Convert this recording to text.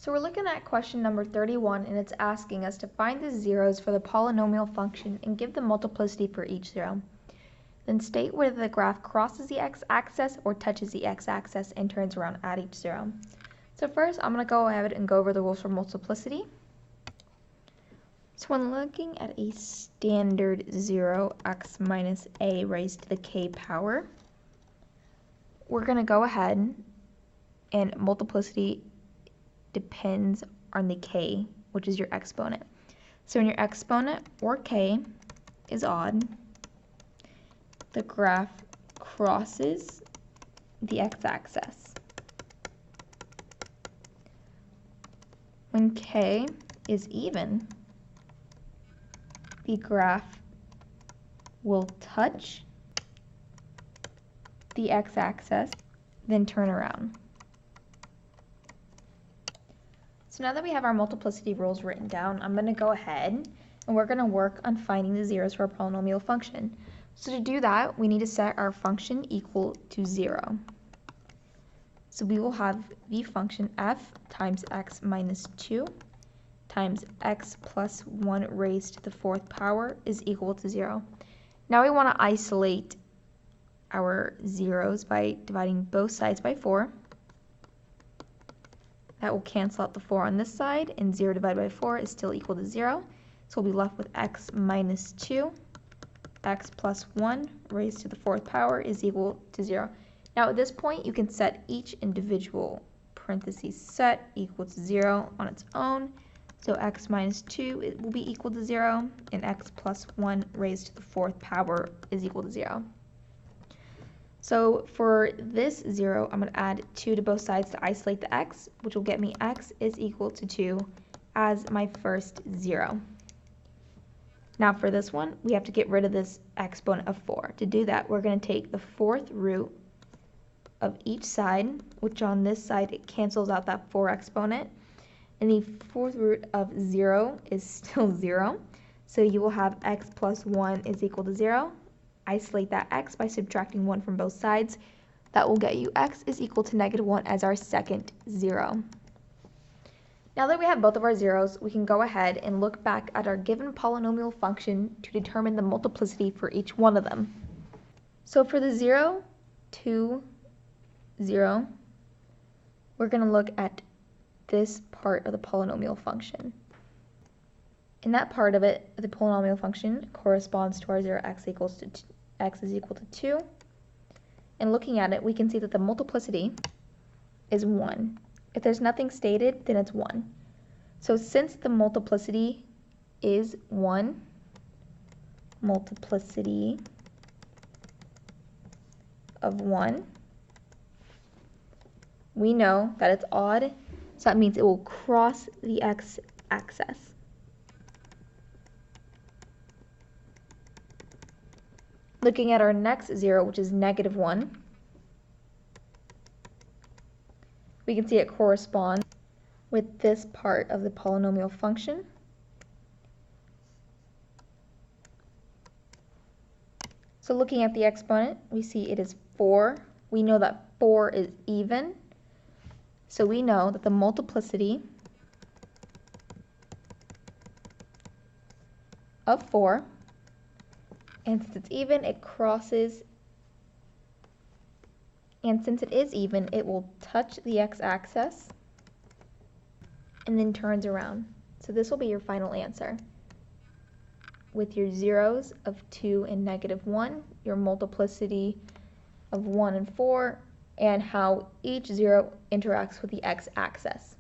So we're looking at question number 31, and it's asking us to find the zeros for the polynomial function and give the multiplicity for each zero. Then state whether the graph crosses the x-axis or touches the x-axis and turns around at each zero. So first, I'm going to go ahead and go over the rules for multiplicity. So when looking at a standard 0, x minus a raised to the k power, we're going to go ahead and multiplicity depends on the k, which is your exponent. So when your exponent, or k, is odd, the graph crosses the x-axis. When k is even, the graph will touch the x-axis, then turn around. So now that we have our multiplicity rules written down, I'm going to go ahead and we're going to work on finding the zeros for a polynomial function. So to do that, we need to set our function equal to 0. So we will have the function f times x minus 2 times x plus 1 raised to the 4th power is equal to 0. Now we want to isolate our zeros by dividing both sides by 4. That will cancel out the 4 on this side, and 0 divided by 4 is still equal to 0. So we'll be left with x minus 2, x plus 1 raised to the 4th power is equal to 0. Now at this point, you can set each individual parentheses set equal to 0 on its own. So x minus 2 it will be equal to 0, and x plus 1 raised to the 4th power is equal to 0. So for this 0, I'm going to add 2 to both sides to isolate the x, which will get me x is equal to 2 as my first 0. Now for this one, we have to get rid of this exponent of 4. To do that, we're going to take the 4th root of each side, which on this side it cancels out that 4 exponent, and the 4th root of 0 is still 0. So you will have x plus 1 is equal to 0. Isolate that x by subtracting 1 from both sides. That will get you x is equal to negative 1 as our second 0. Now that we have both of our zeros, we can go ahead and look back at our given polynomial function to determine the multiplicity for each one of them. So for the 0, 2, 0, we're going to look at this part of the polynomial function. In that part of it, the polynomial function corresponds to our 0, x is equal to 2. And looking at it, we can see that the multiplicity is 1. If there's nothing stated, then it's 1. So since the multiplicity is 1, multiplicity of 1, we know that it's odd, so that means it will cross the x-axis. Looking at our next 0, which is negative 1, we can see it corresponds with this part of the polynomial function. So looking at the exponent, we see it is 4. We know that 4 is even, so we know that the multiplicity of 4, and since it's even, it crosses, and since it is even, it will touch the x-axis and then turns around. So this will be your final answer. With your zeros of 2 and negative 1, your multiplicity of 1 and 4, and how each 0 interacts with the x-axis.